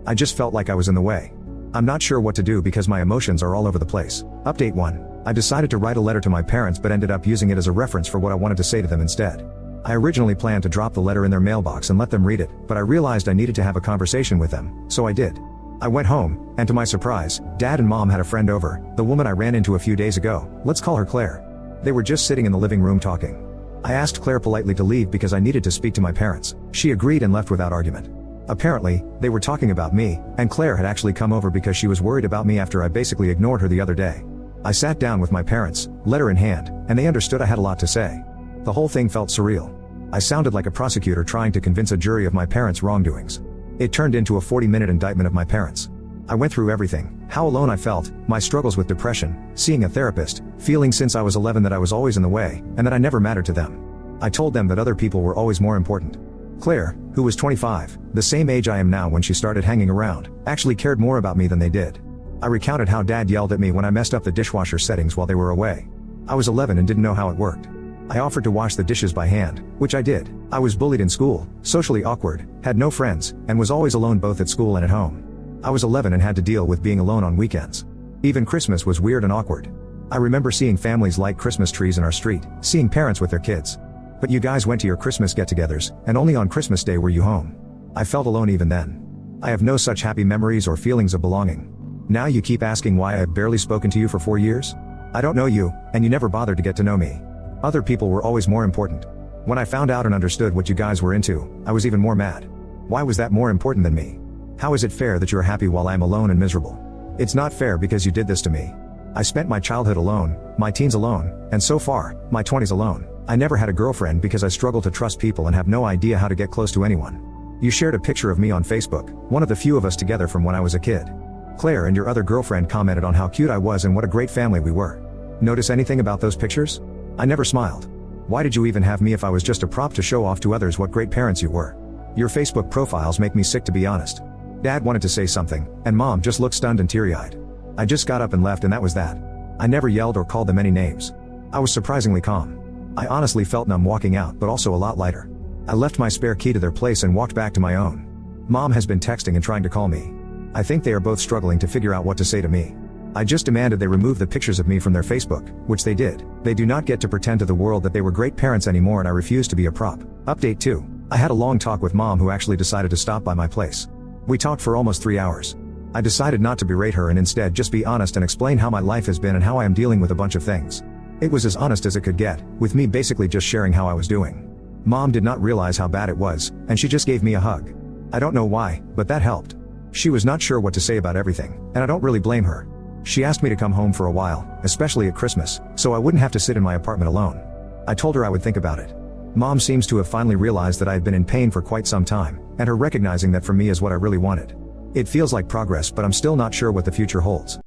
I just felt like I was in the way. I'm not sure what to do because my emotions are all over the place. Update 1. I decided to write a letter to my parents but ended up using it as a reference for what I wanted to say to them instead. I originally planned to drop the letter in their mailbox and let them read it, but I realized I needed to have a conversation with them, so I did. I went home, and to my surprise, Dad and Mom had a friend over, the woman I ran into a few days ago. Let's call her Claire. They were just sitting in the living room talking. I asked Claire politely to leave because I needed to speak to my parents. She agreed and left without argument. Apparently, they were talking about me, and Claire had actually come over because she was worried about me after I basically ignored her the other day. I sat down with my parents, letter in hand, and they understood I had a lot to say. The whole thing felt surreal. I sounded like a prosecutor trying to convince a jury of my parents' wrongdoings. It turned into a 40-minute indictment of my parents. I went through everything: how alone I felt, my struggles with depression, seeing a therapist, feeling since I was 11 that I was always in the way, and that I never mattered to them. I told them that other people were always more important. Claire, who was 25, the same age I am now when she started hanging around, actually cared more about me than they did. I recounted how Dad yelled at me when I messed up the dishwasher settings while they were away. I was 11 and didn't know how it worked. I offered to wash the dishes by hand, which I did. I was bullied in school, socially awkward, had no friends, and was always alone both at school and at home. I was 11 and had to deal with being alone on weekends. Even Christmas was weird and awkward. I remember seeing families light Christmas trees in our street, seeing parents with their kids. But you guys went to your Christmas get-togethers, and only on Christmas Day were you home. I felt alone even then. I have no such happy memories or feelings of belonging. Now you keep asking why I've barely spoken to you for 4 years? I don't know you, and you never bothered to get to know me. Other people were always more important. When I found out and understood what you guys were into, I was even more mad. Why was that more important than me? How is it fair that you're happy while I'm alone and miserable? It's not fair because you did this to me. I spent my childhood alone, my teens alone, and so far, my 20s alone. I never had a girlfriend because I struggle to trust people and have no idea how to get close to anyone. You shared a picture of me on Facebook, one of the few of us together from when I was a kid. Claire and your other girlfriend commented on how cute I was and what a great family we were. Notice anything about those pictures? I never smiled. Why did you even have me if I was just a prop to show off to others what great parents you were? Your Facebook profiles make me sick, to be honest. Dad wanted to say something, and Mom just looked stunned and teary-eyed. I just got up and left, and that was that. I never yelled or called them any names. I was surprisingly calm. I honestly felt numb walking out, but also a lot lighter. I left my spare key to their place and walked back to my own. Mom has been texting and trying to call me. I think they are both struggling to figure out what to say to me. I just demanded they remove the pictures of me from their Facebook, which they did. They do not get to pretend to the world that they were great parents anymore, and I refuse to be a prop. Update 2. I had a long talk with Mom, who actually decided to stop by my place. We talked for almost 3 hours. I decided not to berate her and instead just be honest and explain how my life has been and how I am dealing with a bunch of things. It was as honest as it could get, with me basically just sharing how I was doing. Mom did not realize how bad it was, and she just gave me a hug. I don't know why, but that helped. She was not sure what to say about everything, and I don't really blame her. She asked me to come home for a while, especially at Christmas, so I wouldn't have to sit in my apartment alone. I told her I would think about it. Mom seems to have finally realized that I had been in pain for quite some time, and her recognizing that for me is what I really wanted. It feels like progress, but I'm still not sure what the future holds.